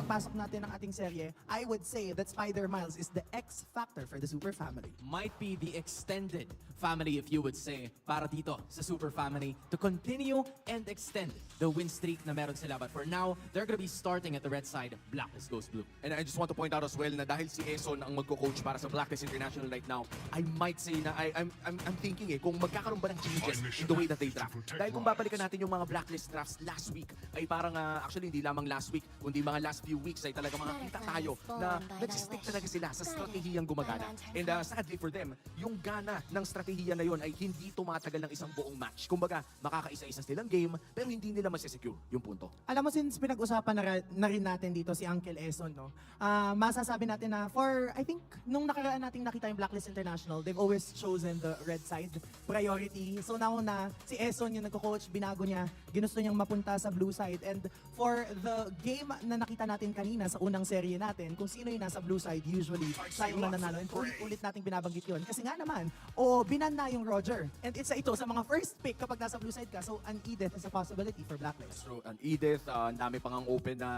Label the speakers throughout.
Speaker 1: pagpasok natin ng ating serye, I would say that Spider Miles is the X factor for the Super Family.
Speaker 2: Might be the extended family, if you would say, para dito sa Super Family to continue and extend the win streak na meron sila. But for now, they're gonna be starting at the red side. Blacklist goes blue.
Speaker 3: And I just want to point out as well na dahil si Eson ang magko-coach para sa Blacklist International right now, I might say na I'm thinking kung magkakaroon ba ng changes in the way that they draft. Dahil kung babalikan natin yung mga Blacklist drafts last week, ay parang actually hindi lamang last week, kundi mga last few weeks ay talaga makakita tayo na nag-stick talaga sila sa stratehiyang gumagana. And sadly for them, yung gana ng stratehiya na yon ay hindi tumatagal ng isang buong match. Kumbaga, makakaisa-isa silang game, pero hindi nila masisecure yung punto.
Speaker 1: Alam mo, since pinag-usapan na rin natin dito si Uncle Eson, no? Masasabi natin na I think, nung nakaraan nating nakita yung Blacklist International, they've always chosen the red side priority. So now na si Eson yung nagko-coach, binago niya, ginusto niyang mapunta sa blue side. And for the game na nakita natin kanina sa unang serye natin, kung sino yung nasa blue side, usually tayo na nanalo. And ulit nating binabanggit yun. Kasi nga naman, binanda yung Roger. And it's ito sa mga first pick kapag nasa blue side ka. So an Edith is a possibility for Blacklist.
Speaker 3: So, an Edith, ang dami pang ang open na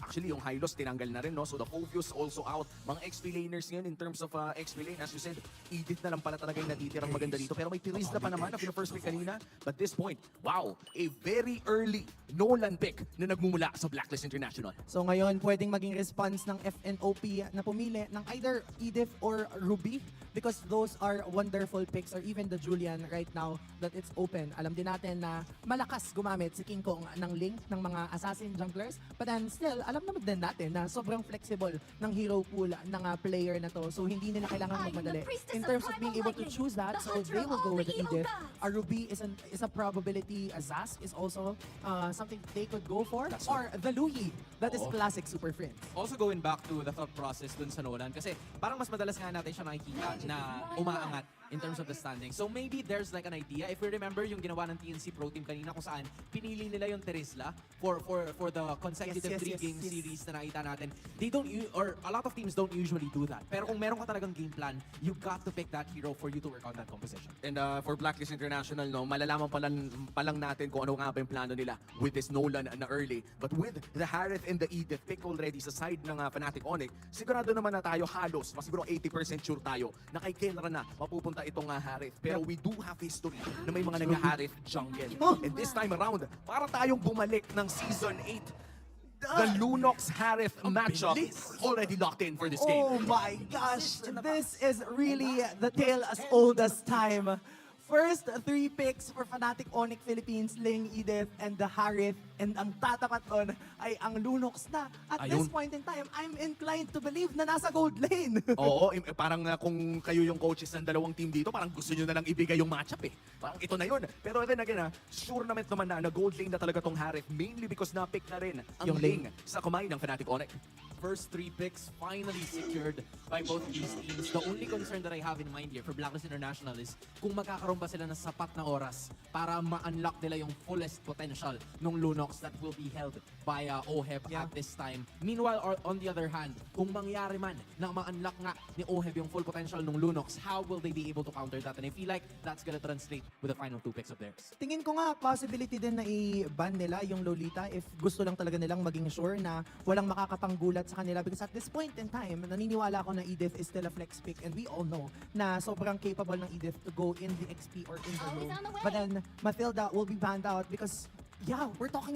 Speaker 3: actually yung Hylos tinanggal na rin, no? So the Focus also out. Mga XP laners ngayon in terms of XP lane, as you said, Edith na lang pala talaga yung natitirang maganda dito. Pero may Tirisa pa naman na first pick kanina. But this point, wow, a very early Nolan pick na nagmumula sa Blacklist International.
Speaker 1: So ngayon, pwedeng maging response ng FNOP na pumili ng either Edith or Ruby because those are wonderful picks, or even the Julian right now that it's open. Alam din natin na malakas gumamit si King Kong ng link ng mga assassin junglers, but then still, alam naman din natin na sobrang flexible ng hero pool ng player na to, so hindi nila kailangan magmadali. In terms of being able to choose that, so they will go with the Edith. A Ruby is a probability, a Zask is also something they could go for, or the Luyi, that is classic Super Friends.
Speaker 2: Also going back to the thought process dun sa Nolan, kasi parang mas madalas nga natin siya nakikita na umaangat in terms of the standing. So maybe there's like an idea. If we remember yung ginawa ng TNC Pro Team kanina kung saan pinili nila yung Terizla for the consecutive three-game series na nakita natin. They don't or a lot of teams don't usually do that. Pero kung meron ka talagang game plan, you got to pick that hero for you to work on that composition.
Speaker 3: And for Blacklist International, no, malalaman pa lang natin kung ano nga ba yung plano nila with this Nolan na early. But with the Harith and the Edith pick already sa side ng Fnatic Onyx, sigurado naman na tayo halos, siguro 80% sure tayo na kay Kenra na mapupunta itong Harith. Pero we do have history na may mga nag-Harith jungle. And this time around, para tayong bumalik ng Season 8. The Lunox Harith matchup already locked in for this game.
Speaker 1: Oh my gosh, this is really the tale as old as time. First three picks for Fnatic Onyx Philippines, Ling, Edith, and the Harith. And ang tatapat on ay ang Lunox na. At this point in time, I'm inclined to believe na nasa gold lane.
Speaker 3: Oo, parang kung kayo yung coaches ng dalawang team dito, parang gusto nyo na lang ibigay yung matchup eh. Parang ito na yun. Pero then again, sure naman na gold lane na talaga tong Harith, mainly because na-pick na rin ang
Speaker 1: Yung
Speaker 3: Ling sa kamay ng Fnatic Onyx.
Speaker 2: First three picks finally secured by both these teams. The only concern that I have in mind here for Blacklist International is kung magkakaroon ba sila ng sapat na oras para ma-unlock nila yung fullest potential ng Lunox that will be held by OHEB at this time. Meanwhile, on the other hand, kung mangyari man na ma-unlock nga ni OHEB yung full potential ng Lunox, how will they be able to counter that? And I feel like that's gonna translate with the final two picks of theirs.
Speaker 1: Tingin ko nga, possibility din na i-ban nila yung Lolita if gusto lang talaga nilang maging sure na walang makakapanggulat sa kanila, because at this point in time, naniniwala ako na Edith is still a flex pick, and we all know na sobrang capable ng Edith to go in the XP or in the room. But then Mathilda will be banned out because we're talking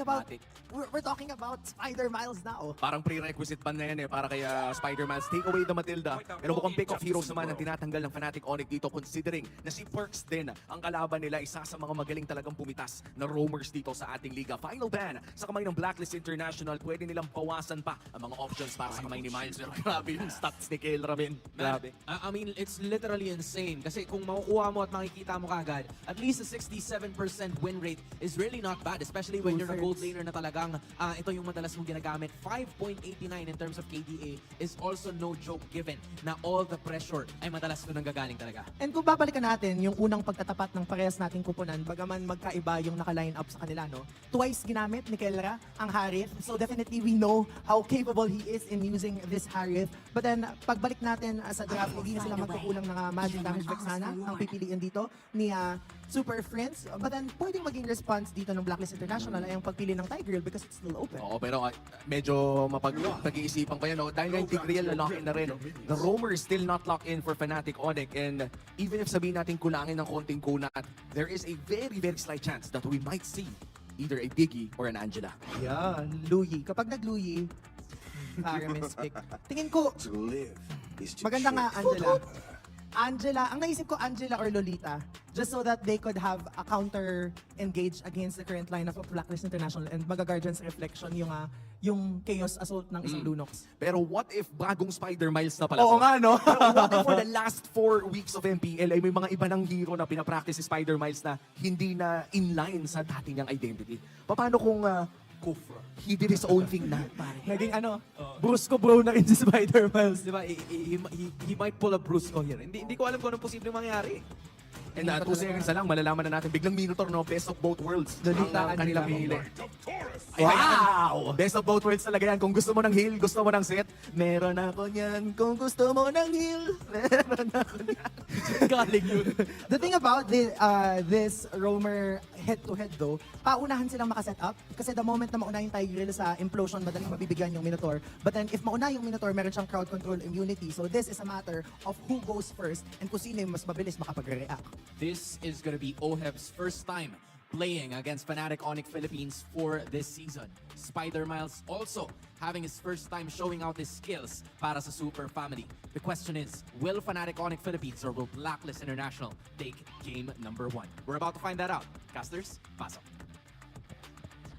Speaker 1: about Spider Miles now.
Speaker 3: Parang prerequisite ban na yan para kay Spider-Man. Take away the Matilda. Pero mukhang pick of heroes naman ang tinatanggal ng Fnatic Onyx dito, considering na si Perks din ang kalaban nila, isa sa mga magaling talagang pumitas na roamers dito sa ating liga. Final ban sa kamay ng Blacklist International. Pwede nilang bawasan pa ang mga options para sa kamay ni Miles. Pero grabe yung stats ni Kael Ramin. Grabe.
Speaker 2: I mean, it's literally insane. Kasi kung makukuha mo at makikita mo kagad, at least a 67% win rate is really not bad, especially when you're a gold laner na talagang ito yung madalas mong ginagamit. 5.89 in terms of KDA is also no joke, given na all the pressure ay madalas doon nanggagaling talaga.
Speaker 1: And kung babalikan natin yung unang pagtatapat ng parehas nating kupunan, bagaman magkaiba yung naka-line up sa kanila, no? Twice ginamit ni Kelra ang Harith. So definitely we know how capable he is in using this Harith. But then pagbalik natin sa draft, hindi na sila magkukulang ng magic damage Vexana ang pipiliin dito ni Super Friends. But then pwedeng maging response dito ng Blacklist International International ay ang pagpili ng Tigreal because it's still open.
Speaker 3: Oo, pero medyo mapag-iisipan pa yan. No? Dahil nga yung Tigreal na lock-in na rin. The Roamer is still not locked in for Fnatic Onyx. And even if sabihin natin kulangin ng konting kunat, there is a very, very slight chance that we might see either a Biggie or an Angela.
Speaker 1: Yeah, Luyi. Kapag nag-Luyi, Aramis pick. Tingin ko,
Speaker 4: To live is to
Speaker 1: maganda nga
Speaker 4: tread.
Speaker 1: Angela. Angela, ang naisip ko Angela or Lolita, just so that they could have a counter engage against the current lineup of Blacklist International and Magaguardian's reflection yung Chaos Assault ng isang Lunox.
Speaker 3: Pero what if bagong Spider Miles na pala
Speaker 1: Oo
Speaker 3: to?
Speaker 1: nga, no?
Speaker 3: Pero what if for the last 4 weeks of MPL ay may mga iba ng hero na pinapractice si Spider Miles na hindi na inline sa dati niyang identity? Paano kung he did his own thing na, pare?
Speaker 1: Naging Brusco bro na rin si Spider-Man.
Speaker 2: Di ba? He might pull a Brusco here. Hindi ko alam kung anong posibleng mangyari.
Speaker 3: And 2 seconds na lang, malalaman na natin, biglang Minotaur, no? Best of both worlds.
Speaker 1: Lolita,
Speaker 3: ang kanilang
Speaker 1: Angela.
Speaker 3: pinili. Wow! Best of both worlds talaga yan. Kung gusto mo ng heal, gusto mo ng set, meron ako yan. Kung gusto mo ng heal, meron ako yan.
Speaker 2: Galing yun.
Speaker 1: The thing about this Roamer head-to-head though, paunahan silang makaset up. Kasi the moment na mauna yung Tigreal sa implosion, madaling mabibigyan yung Minotaur. But then if mauna yung Minotaur, meron siyang crowd control immunity. So this is a matter of who goes first and kung sino yung mas mabilis makapag-react.
Speaker 2: This is going to be OHEB's first time playing against Fnatic Onyx Philippines for this season. Spider Miles also having his first time showing out his skills para sa Super Family. The question is, will Fnatic Onyx Philippines or will Blacklist International take game number 1? We're about to find that out. Casters, pasok.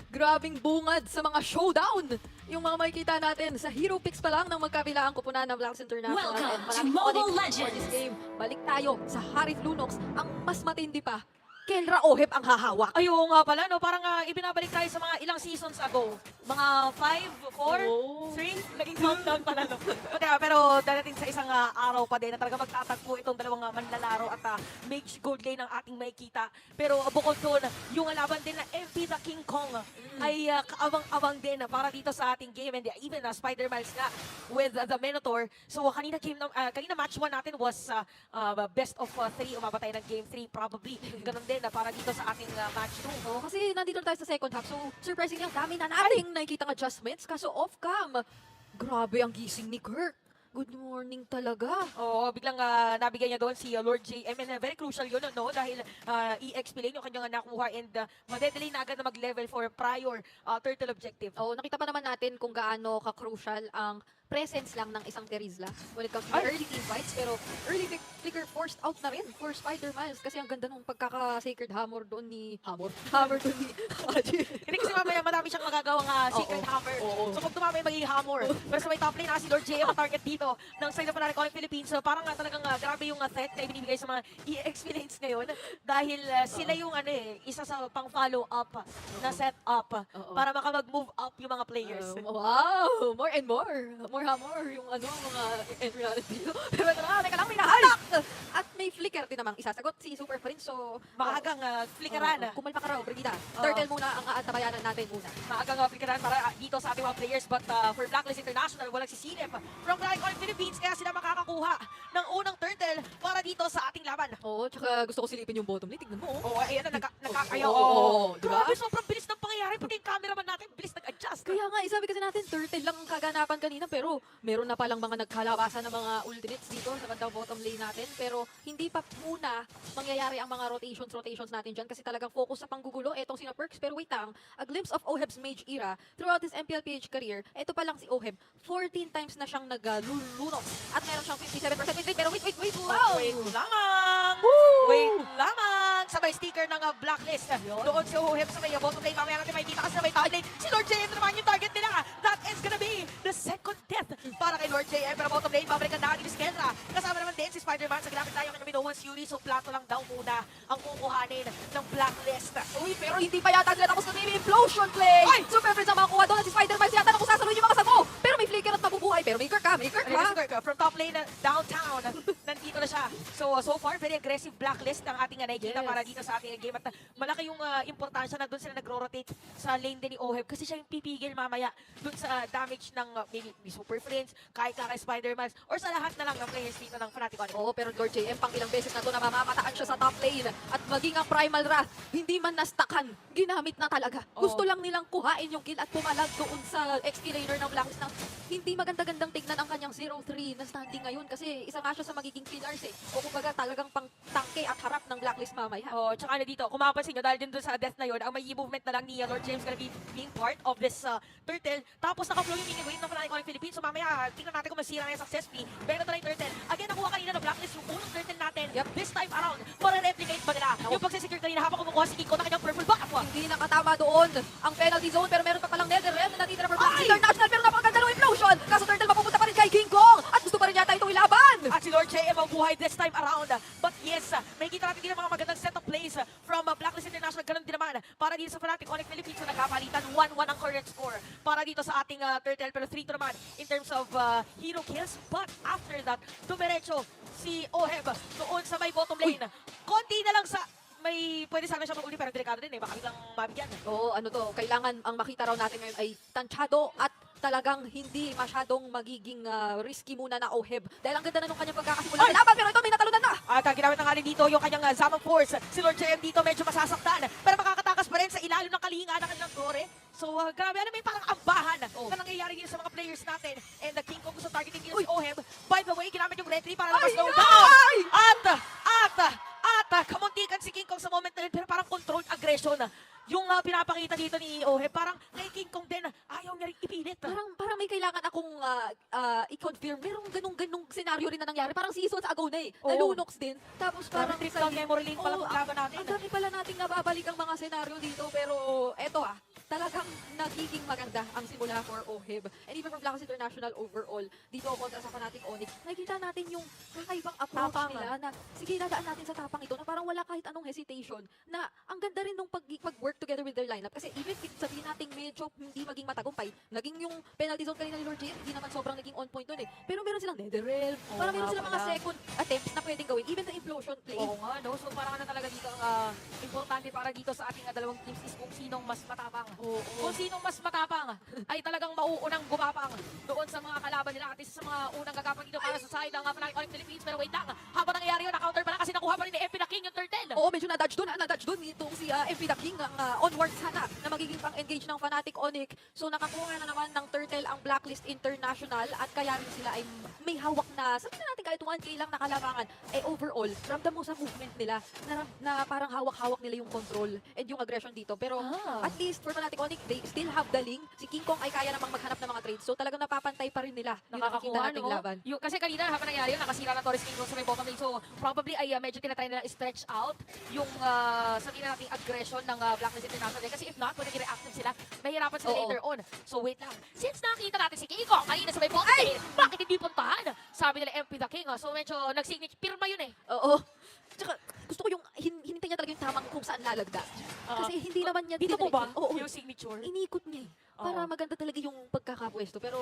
Speaker 5: Grabing bungad sa mga showdown. Yung mga makikita natin sa hero picks pa lang ng magkabilaang kupunan ng Blacklist International.
Speaker 6: Welcome
Speaker 5: and
Speaker 6: to
Speaker 5: Fnatic
Speaker 6: Mobile
Speaker 5: Onyx for this
Speaker 6: Legends.
Speaker 5: game. Balik tayo sa Harith Lunox. Ang mas matindi pa, Kelra OHEB ang hahawak.
Speaker 6: Ayun nga pala, no? Parang ibinabalik tayo sa mga ilang seasons ago. Mga 5, 4, 3, naging countdown pala, no? Pero darating sa isang araw pa din na talaga magtatagpo itong dalawang manlalaro at mage gold lane ang ating makikita. Pero bukod doon, yung laban din na MP the King Kong ay kaabang-abang din para dito sa ating game. And even Spider Miles nga with the Minotaur. So kanina match 1 natin was best of 3. Umabot tayo ng game 3 probably. Ganun din para dito sa ating match 2.
Speaker 5: Oo, kasi nandito na tayo sa second half. So, surprisingly, ang dami na nating nakikitang adjustments. Kaso off-cam, grabe ang gising ni Kirk. Good morning talaga.
Speaker 6: Oo, biglang nabigay niya doon si Lord JM and very crucial yun, no? Dahil i-XP lane yung kanyang nakuha and madedelay na agad na mag-level for prior turtle objective.
Speaker 5: Oo, nakita pa naman natin kung gaano ka-crucial ang presence lang ng isang Terizla when it comes to early team fights. Pero early flicker forced out na rin for Spider Miles kasi ang ganda nung pagkaka-sacred hammer doon ni... Hammer doon ni...
Speaker 6: Hindi kasi mamaya madami siyang magagawang secret
Speaker 5: Oo.
Speaker 6: hammer.
Speaker 5: Oo.
Speaker 6: So kung tumama yung magiging hammer. Pero sa may top lane si Lord JM ang target dito ng side of Fnatic Onyx Philippines. So parang talagang grabe yung threat na ibinibigay sa mga EXP lanes ngayon. Dahil sila yung isa sa pang-follow up na setup
Speaker 5: Oo.
Speaker 6: para makamag-move up yung mga players.
Speaker 5: Wow! More and more. More hammer yung mga entry natin dito. Pero ito na, teka lang, may nahatak! At may flicker din namang isasagot si Super Prince. So,
Speaker 6: Maagang flickeran.
Speaker 5: kumalma ka raw, Brigida.
Speaker 6: Oo.
Speaker 5: Turtle muna ang aatabayanan natin muna.
Speaker 6: Maagang flickeran para dito sa ating mga players. But for Blacklist International, walang sisilip from Fnatic Onyx Philippines. Kaya sila makakakuha ng unang turtle para dito sa ating laban.
Speaker 5: Oo, tsaka gusto ko silipin yung bottom lane. Tignan mo.
Speaker 6: Oo, ayan na, nakakayaw.
Speaker 5: Oo, diba?
Speaker 6: Grabe, sobrang bilis ng pangyayari. Pati yung cameraman natin, bilis nag-adjust.
Speaker 5: Kaya nga, isabi kasi natin, turtle lang ang kaganapan kanina. Pero meron na palang mga nagkalabasan ng mga ultimates dito sa bandang bottom lane natin. Pero hindi pa muna mangyayari ang mga rotations natin dyan. Kasi talagang focus sa panggugulo. Etong sina Perks. Pero wait lang, a glimpse of OHEB's mage era throughout his MPLPH career. Ito pa lang si OHEB. 14 times na siyang naglulunok. At meron siyang 57% win rate. Pero wait, wow!
Speaker 6: Wait lamang! Wait lamang! Sabay sticker ng Blacklist. Doon si OHEB sa may bottom lane. Mamaya natin makikita kasi sa may top lane. Si Lord JM naman yung target nila. That is gonna be the second death para kay Lord JM. Pero bottom lane, babalikan na ni Skelra. Kasama naman din si Spider-Man sa ginamit tayo kanyang Minowan's Fury. So plato lang daw muna ang kukuhanin ng Blacklist.
Speaker 5: Uy, pero hindi pa yata sila tapos na may implosion play.
Speaker 6: Ay!
Speaker 5: Super Friends ang makakuha doon at si Spider-Man yata na kung sasaluhin yung mga sago. Pero may flicker at mabubuhay Ay, pero may Kirk ha, may Kirk
Speaker 6: Ayun,
Speaker 5: ha.
Speaker 6: si Kirk, from top lane downtown, nandito na siya. So far, very aggressive blacklist ang ating nakikita
Speaker 5: Yes.
Speaker 6: para dito sa ating game. At malaki yung importansya na doon sila nagro-rotate sa lane din ni Oheb kasi siya yung pipigil mamaya doon sa damage ng maybe ni Super Friends, kahit na kay Spider-Man, or sa lahat na lang ng players dito ng Fnatic Onyx.
Speaker 5: Oo, pero Lord JM, pang ilang beses na ito na mamamataan siya sa top lane at maging ang Primal Wrath, hindi man nastakan, ginamit na talaga.
Speaker 6: Oo.
Speaker 5: Gusto lang nilang kuhain yung kill at pumalag doon sa XP laner ng Blacklist na hindi maganda-gandang tignan ang kanyang 0-3 na standing ngayon kasi isa nga siya sa magiging killers eh. O kumbaga talagang pang tangke at harap ng Blacklist mamaya.
Speaker 6: Oh, tsaka na dito, kung mapapansin nyo, dahil din doon sa death na yun, ang may movement na lang ni Lord James gonna be being part of this turtle. Tapos naka-flow yung mini-wave ng Fnatic Onyx Philippines. So mamaya, tingnan natin kung masira na yung success fee. Pero ito na yung turtle. Again, nakuha kanina ng Blacklist yung unang turtle natin.
Speaker 5: Yep.
Speaker 6: This time around, replicate ba nila? Yung pagsisecure kanina habang kumukuha si Kiko ng kanyang purple buff.
Speaker 5: Hindi nakatama doon ang penalty zone pero meron pa palang Netherrealm na natitira for Blacklist International pero napakaganda ng implosion. Kaso Turtle mapupunta pa rin kay King Kong at gusto pa rin yata itong ilaban.
Speaker 6: At si Lord JM ang buhay this time around. But yes, may kita natin din mga magandang set of plays from Blacklist International. Ganun din naman para dito sa Fnatic Onyx Philippines na nagkapalitan. 1-1 ang current score para dito sa ating Turtle. Pero 3-2 naman in terms of hero kills. But after that, dumiretso si Oheb doon sa may bottom lane. Konti na lang sa may pwede sana siya mag-uli pero delikado din eh. Baka biglang mabigyan.
Speaker 5: Oo, ano to, kailangan ang makita raw natin ngayon ay tansyado at talagang hindi masyadong magiging risky muna na Oheb. Dahil ang ganda na nung kanyang pagkakasimula
Speaker 6: Ay!
Speaker 5: sa laban pero ito may natalunan na.
Speaker 6: At ginamit na nga rin dito yung kanyang Zaman Force. Si Lord JM dito medyo masasaktan. Pero makakatakas pa rin sa ilalim ng kalinga ng kanyang Dore. So grabe, ano may parang ambahan na nangyayari dito sa mga players natin. And the King Kong gusto targeting dito si Oheb. By the way, ginamit yung Red 3 para
Speaker 5: Ay,
Speaker 6: slow
Speaker 5: ay!
Speaker 6: down. At kamuntikan si King Kong sa moment na yun. Pero parang controlled aggression. Yung pinapakita dito ni Oheb, parang kay King Kong din, ayaw niya rin ipilit.
Speaker 5: Parang may kailangan akong i-confirm. Merong ganung senaryo rin na nangyari. Parang seasons ago na eh.
Speaker 6: Oo.
Speaker 5: Nalunox din. Tapos
Speaker 6: Parang
Speaker 5: parang
Speaker 6: trip down memory lane pala
Speaker 5: Oo,
Speaker 6: paglaban natin.
Speaker 5: Ang dami pala nating nababalik ang mga senaryo dito. Pero eto talagang nagiging maganda ang simula for Oheb. And even for Blacklist International overall, dito kontra sa Fnatic Onyx, nakikita natin yung kakaibang approach
Speaker 6: Tapang,
Speaker 5: nila na sige, dadaan natin sa tapang ito na parang wala kahit anong hesitation na ang ganda rin nung pag-work together with their lineup. Kasi even sabihin natin medyo hindi maging matagumpay, naging yung penalty zone kanina ni Lord J, hindi naman sobrang naging on point dun eh. Pero meron silang Netherrealm, parang meron
Speaker 6: nga
Speaker 5: silang mga
Speaker 6: pala.
Speaker 5: second attempts na pwedeng gawin. Even the implosion play.
Speaker 6: Oo nga, no? So parang ano talaga dito ang importante para dito sa ating dalawang teams is kung sinong mas matapang.
Speaker 5: Oo.
Speaker 6: Kung sinong mas matapang ay talagang mauunang gumapang doon sa mga kalaban nila at isa sa mga unang gagapang dito para sa side ng Fnatic Onyx Philippines. Pero wait lang, habang nangyayari yun, na-counter pa lang kasi nakuha pa rin ni MP the King yung turtle.
Speaker 5: Oo, medyo na-dodge dun itong si MP the King ang onward sana na magiging pang-engage ng Fnatic Onyx. So nakakuha na naman ng Turtle ang Blacklist International at kaya rin sila ay may hawak na, sabihin na natin kahit 1K lang na kalamangan, overall, ramdam mo sa movement nila na parang hawak-hawak nila yung control and yung aggression dito. Pero at least for Fnatic Onyx, they still have the link. Si King Kong ay kaya namang maghanap ng mga trades. So talagang napapantay pa rin nila yung nakikita
Speaker 6: Nakakakuha,
Speaker 5: nating
Speaker 6: no?
Speaker 5: laban.
Speaker 6: Kasi kanina, habang nangyari yun, nakasira ng Torres King sa may bottom lane. So, probably ay medyo tinatry nila stretch out yung sabihin na nating aggression ng Blacklist International. Kasi if not, pwede reactive sila. Mahirapan sila
Speaker 5: Oo.
Speaker 6: later on. So, wait lang. Since nakita natin si King Kong kanina sa may bottom lane, bakit hindi puntahan? Sabi nila MP the King. So, medyo nag-signature. Pirma yun eh.
Speaker 5: Oo. Tsaka gusto ko yung hinintay niya talaga yung tamang kung saan lalagda. Kasi hindi naman niya
Speaker 6: Dito po ba?
Speaker 5: Oo.
Speaker 6: Yung signature?
Speaker 5: Inikot niya eh. Para
Speaker 6: Oo.
Speaker 5: maganda talaga yung pagkakapwesto. Pero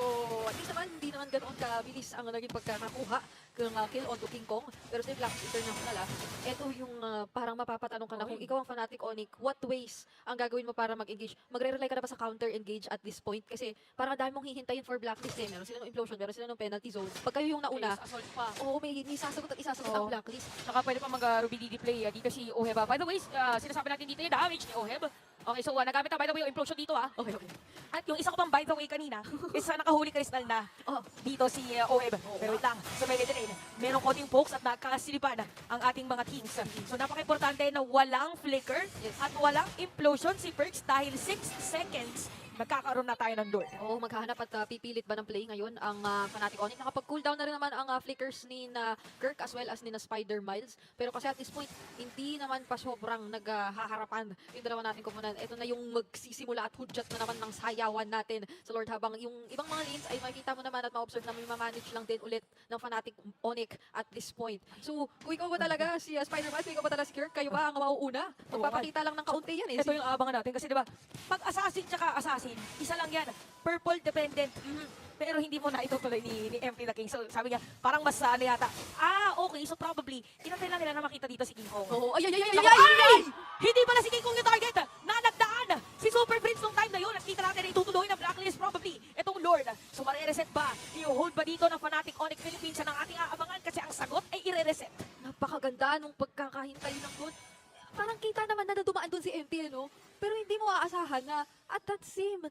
Speaker 5: at least naman, hindi naman ganoon kabilis ang naging pagkakakuha ng kill onto King Kong. Pero sa Blacklist International ito yung parang mapapatanong ka na kung ikaw ang Fnatic Onyx, what ways ang gagawin mo para mag-engage? Magre-rely ka na ba sa counter-engage at this point? Kasi parang dami mong hihintayin for Blacklist eh. Meron sila ng implosion, meron sila ng penalty zone. Pag kayo yung nauna,
Speaker 6: Assault pa.
Speaker 5: oo, may isasagot at isasagot ang
Speaker 6: Oo.
Speaker 5: Blacklist.
Speaker 6: Saka pwede pa mag-Ruby DD play dito si Oheb. By the way, sinasabi natin dito yung damage ni Oheb. Okay, so nagamit na by the way yung implosion dito
Speaker 5: Okay.
Speaker 6: At yung isa ko pang by the way kanina, is nakahuli crystal na dito si Oheb. Pero wait lang, sa Mega Lane, merong konting pokes at nakakasilipan ang ating mga teams. So napaka-importante na walang flicker at walang implosion si Perks dahil 6 seconds magkakaroon na tayo ng door.
Speaker 5: Oo, maghahanap at pipilit ba ng play ngayon ang Fnatic Onyx. Nakapag-cooldown na rin naman ang flickers ni na Kirk as well as ni na Spider Miles. Pero kasi at this point, hindi naman pa sobrang naghaharapan yung dalawa natin kumunan. Ito na yung magsisimula at hudyat na naman ng sayawan natin sa Lord habang yung ibang mga lanes ay makikita mo naman at ma-observe na may ma-manage lang din ulit ng Fnatic Onyx at this point. So, kung ikaw ba talaga si Spider Miles, kung ikaw ba talaga si Kirk, kayo ba ang mauuna? Magpapakita lang ng kaunti yan eh.
Speaker 6: Ito yung abangan natin kasi 'di ba? Pag assassin tsaka assassin, isa lang yan. Purple dependent. pero hindi mo na itutuloy ni MP the King. So sabi niya, parang mas ano yata, okay, so probably, inantay lang nila na makita dito si King Kong.
Speaker 5: Oo, ay!
Speaker 6: Hindi pala si King Kong yung target! Nalagdaan! Si Super Prince nung time na yun, nakita natin na itutuloy ng Blacklist probably. Itong Lord, so marireset ba? I-hold ba dito ng Fnatic Onyx Philippines ang ating aabangan? Kasi ang sagot ay i-reset.
Speaker 5: Napakaganda nung pagkakahintay ng goal. Parang kita naman na dumaan dun si MP, ano? Pero hindi mo aasahan na at that same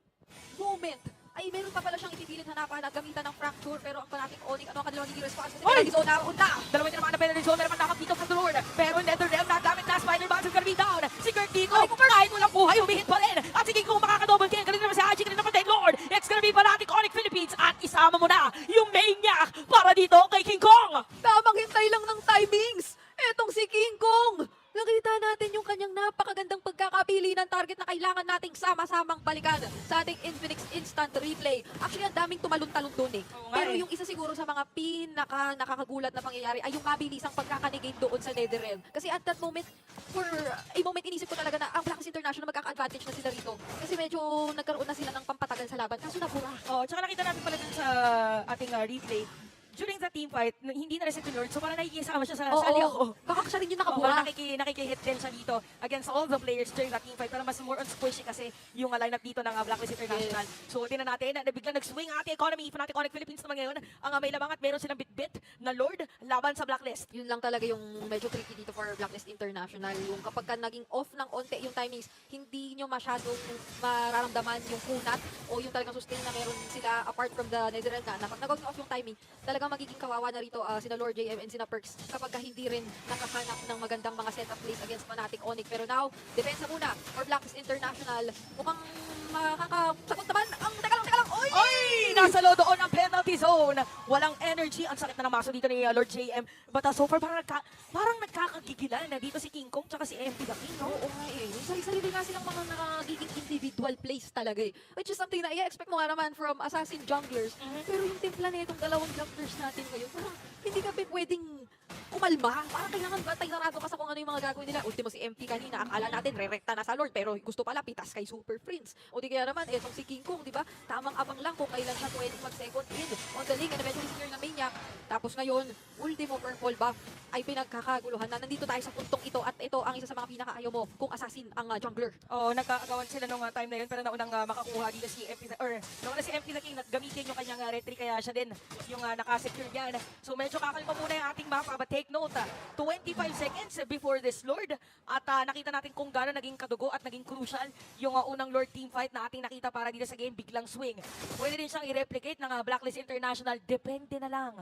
Speaker 5: moment, ay meron pa pala siyang ipipilit hanapan at gamitan ng fracture. Pero ang Fnatic Onyx, ano ang kanilang magiging response? Kasi penalty zone na unta.
Speaker 6: Dalawa din naman na penalty zone, meron man nakap dito from the Lord. Pero in NetherRealm, nagamit na Spider Bounce is gonna be down. Si Kurt Nico, kahit walang buhay, humihit pa rin. At si King Kong makaka-double kill. Galing naman si Haji, galing naman din Lord. It's gonna be Fnatic Onyx Philippines. At isama mo na yung Maniac para dito kay King Kong.
Speaker 5: Tamang hintay lang ng timings. Etong si King Kong. Nakita natin yung kanyang napakagandang pagkakapili ng target na kailangan nating sama-samang balikan sa ating Infinix Instant Replay. Actually, ang daming tumalon-talon doon eh.
Speaker 6: Oo nga
Speaker 5: Pero
Speaker 6: eh.
Speaker 5: yung isa siguro sa mga nakakagulat na pangyayari ay yung mabilisang pagkakanigate doon sa Netherrealm. Kasi at that moment, for a moment inisip ko talaga na ang Blacklist International magkaka-advantage na sila rito. Kasi medyo nagkaroon na sila ng pampatagal sa laban. Kaso nabura.
Speaker 6: Tsaka nakita natin pala dun sa ating replay, during the team fight, hindi na reset yung Lord. So parang nakikisama siya sa sali ako.
Speaker 5: Baka siya rin yung
Speaker 6: Parang
Speaker 5: nakabura.
Speaker 6: nakikihit din siya dito against all the players during that team fight. Pero mas more on squishy kasi yung lineup dito ng Blacklist International. So tingnan natin na biglang nag-swing ang ating economy. Fnatic Onyx Philippines naman ngayon ang may labang at meron silang bit-bit na Lord laban sa Blacklist.
Speaker 5: Yun lang talaga yung medyo tricky dito for Blacklist International. Yung kapag ka naging off ng onte yung timings, hindi nyo masyadong mararamdaman yung kunat o yung talagang sustain na meron sila apart from the Netherrealm na pag naging off yung timing, talagang magiging kawawa na rito sina Lord JM and sina Perks kapag ka hindi rin nakahanap ng magandang mga setup plays against Fnatic Onyx. Pero now, depensa muna for Blacklist International. Mukhang makakasagot naman ang teka lang, oy!
Speaker 6: Oy! Nasa loob doon ang penalty zone. Walang energy. Ang sakit na ng maso dito ni Lord JM. But so far, parang nagkakagigilan na dito si King Kong tsaka si MP the King, no?
Speaker 5: Oo nga eh. Yung sarili nga silang mga nagiging individual plays talaga eh. Which is something na i-expect mo nga naman from assassin junglers. Pero yung timpla na itong dalawang junglers natin ngayon, parang hindi ka pwedeng kumalma. Parang kailangan batay narado ka sa kung ano yung mga gagawin nila. Ultimo si MP kanina, akala natin re-recta na sa Lord, pero gusto pala pitas kay Super Prince. O di kaya naman, etong si King Kong, di ba? Tamang abang lang kung kailan siya pwedeng mag-second in on the lane and eventually secure na Maniac. Tapos ngayon, ultimo purple buff ay pinagkakaguluhan na nandito tayo sa puntong ito at ito ang isa sa mga pinakaayaw mo kung assassin ang jungler.
Speaker 6: Nagkakagawan sila nung time na yun, pero naunang makakuha dito si MP nauna si MP the King gamitin yung kanyang retry, kaya siya din yung nakasecure yan. So medyo kakalma muna yung ating mapa, but take note, 25 seconds before this Lord, at nakita natin kung gano'n naging kadugo at naging crucial yung unang Lord team fight na ating nakita para dito sa game, biglang swing. Pwede din siyang i-replicate ng Blacklist International, depende na lang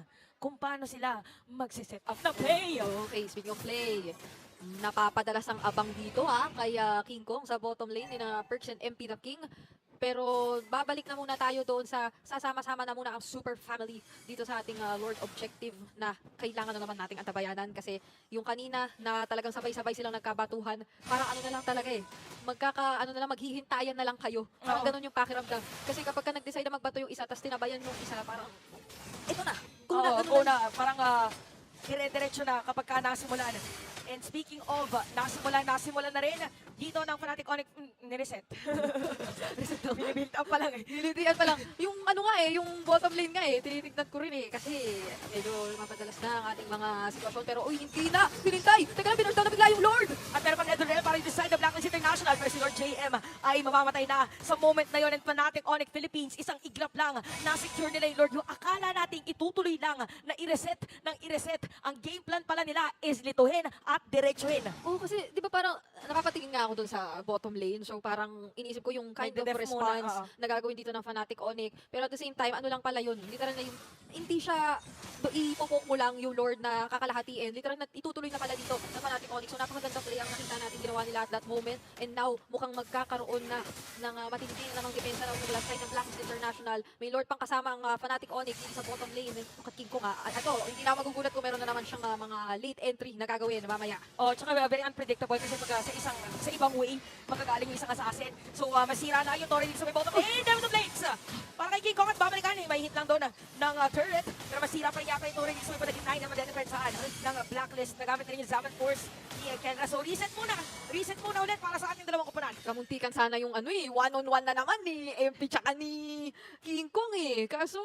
Speaker 6: kung paano sila magsiset up na play.
Speaker 5: Okay, speaking of play, napapadalas ang abang dito kay King Kong sa bottom lane ni na Perks and MP the King. Pero babalik na muna tayo doon sa sasama-sama na muna ang super family dito sa ating Lord objective na kailangan na naman nating antabayanan kasi yung kanina na talagang sabay-sabay silang nagkabatuhan, parang ano na lang talaga maghihintayan na lang kayo. Parang ganun yung pakiramdam. Kasi kapag ka nag-decide na magbato yung isa tapos tinabayan yung isa, parang ito na, go na.
Speaker 6: Parang dire-diretso na kapag ka nasimulan. And speaking of, nasimulan na rin dito ng Fnatic Onyx, nireset. Reset daw, binibuild up pa lang eh.
Speaker 5: Nilitian pa lang. Yung yung bottom lane nga tinitignan ko rin kasi medyo mapadalas na ang ating mga sitwasyon. Pero hindi na, pinintay. Teka lang, pinurtaw na bigla yung Lord.
Speaker 6: At meron pang NetherRealm para i-decide the Blacklist International, pero si Lord JM ay mamamatay na sa moment na yun. And Fnatic Onyx Philippines, isang iglap lang, na-secure nila yung Lord. Yung akala nating itutuloy lang na i-reset. Ang game plan pala nila is lituhin at diretsuhin.
Speaker 5: Oo, kasi di ba parang napapatingin nga ako dun sa bottom lane. So parang iniisip ko yung kind of
Speaker 6: Magde-def
Speaker 5: response
Speaker 6: muna,
Speaker 5: na gagawin dito ng Fnatic Onyx. Pero at the same time, ano lang pala yun. Literal na yung, hindi siya ipopoke mo lang yung Lord na kakalahatiin. Literal na itutuloy na pala dito ng Fnatic Onyx. So napakagandang play ang nakita natin ginawa nila at that moment. And now, mukhang magkakaroon na ng matindi na ng depensa ng mula side ng Blacklist International. May Lord pang kasama ang Fnatic Onyx dito sa bottom lane. At King Kong ito, hindi na magugulat kung meron na naman siyang mga late entry na gagawin mamaya.
Speaker 6: Tsaka very unpredictable kasi pag sa isang sa ibang way, magagaling yung isang assassin. So, masira na yung Torre dito sa may bottom lane. Devil of Blades! Para kay King Kong at babalikan eh. May hit lang doon ng turret. Pero masira pa rin yata yung Torre dito sa may bottom lane na madedefensaan ng Blacklist. Nagamit na rin yung Zaman Force ni Kenra. So, reset muna. Reset muna ulit para sa ating dalawang kupunan.
Speaker 5: Kamuntikan sana yung one-on-one na naman ni MP tsaka ni King Kong eh. Kaso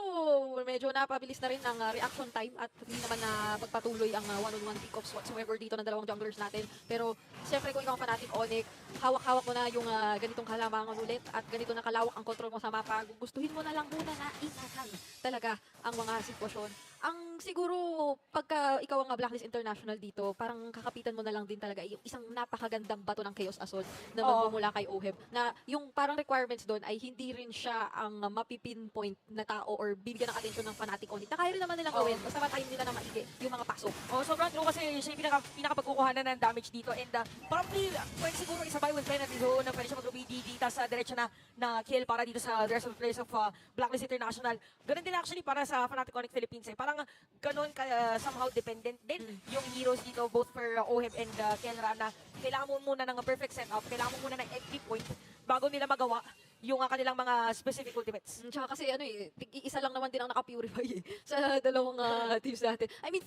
Speaker 5: medyo napabilis na rin ang reaction time at hindi naman na pagpatuloy ang one-on-one pick-offs whatsoever dito ng dalawang junglers natin. Pero siyempre kung ikaw ang fanatic Onyx, hawak-hawak mo na yung ganitong kalamangan ulit at ganito na kalawak ang control mo sa mapa. Gustuhin mo na lang muna na ingatan talaga ang mga sitwasyon. Ang siguro, pagka ikaw ang Blacklist International dito, parang kakapitan mo na lang din talaga yung isang napakagandang bato ng Chaos Assault na magmumula kay Oheb. Na yung parang requirements doon ay hindi rin siya ang mapipinpoint na tao or bibigyan ng atensyon ng fanatic Onyx. Na kaya rin naman nilang gawin, basta matayin nila na maigi yung mga pasok.
Speaker 6: Sobrang true kasi siya yung pinakapagkukuhanan ng damage dito and probably pwede siguro isabay with penalty zone na pwede siya mag-BDD tas diretso na kill para dito sa rest of the players of Blacklist International. Ganun din actually para sa Fnatic Onyx Philippines eh. Parang ganun somehow dependent din yung heroes dito both for Oheb and Kenra na kailangan mo muna ng perfect setup, kailangan mo muna ng entry point bago nila magawa yung kanilang mga specific ultimates.
Speaker 5: Tsaka kasi isa lang naman din ang naka-purify eh, sa dalawang teams natin. I mean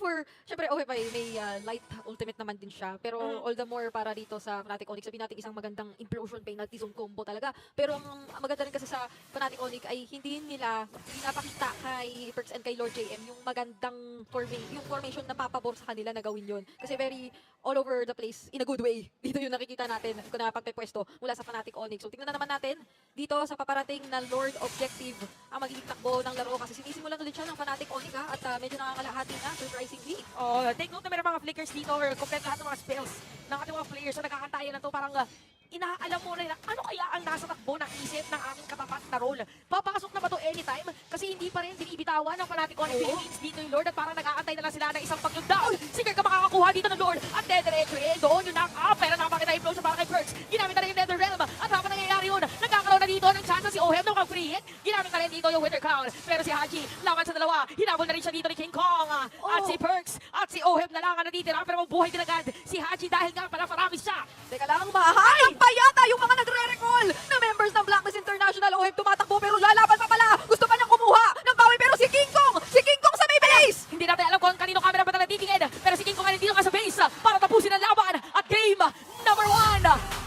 Speaker 5: syempre Oheb ay may light ultimate naman din siya. Pero all the more para dito sa Fnatic Onyx, sabihin natin isang magandang implosion penalty zone combo talaga. Pero ang maganda rin kasi sa Fnatic Onyx ay hindi pinapakita kay Perks and kay Lord JM yung magandang formation na papabor sa kanila na gawin yun. Kasi very all over the place in a good way. Dito yung nakikita natin kung napagpepwesto mula sa Fnatic Onyx. So tingnan na naman natin dito sa paparating na Lord Objective ang magiging takbo ng laro kasi sinisimulan ulit siya ng Fnatic Onyx at medyo nakakalahati na surprisingly.
Speaker 6: Take note na meron mga flickers dito or complete lahat ng mga spells ng ating mga players. So nagkakantayan na to parang inaalam mo na ano kaya ang nasa takbo ng isip ng aking katapat na role. Papasok na ba to anytime? Kasi hindi pa rin binibitawan ng Fnatic Onyx Philippines dito yung Lord at parang nag-aantay na lang sila ng isang pag-down. Sige ka makakakuha dito ng Lord at dediretso doon yung knock-up pero napakita implosion para kay Perks. Ginamit na rin yung Nether Realm at habang nangyayari yun, nagkakaroon na dito ng chance si Oheb na makag-free hit. Ginamit na rin dito yung Wither Crown pero si Haji laban sa dalawa. Hinabol na rin siya dito ni King Kong at si Perks at si Oheb na lang ang natitira pero mabuhay din agad si Haji dahil nga pala paramis siya.
Speaker 5: Teka lang, mahay! Ang payata yung mga nagre-recall na members ng Blacklist International. Oheb tumatakbo pero lalaban pa pala. Gusto pa niyang kumuha ng bawi pero si King Kong sa may base!
Speaker 6: Hindi natin alam kung kanino camera ba natitingin pero si King Kong ay dito ka sa base para tapusin ang laban at game number 1.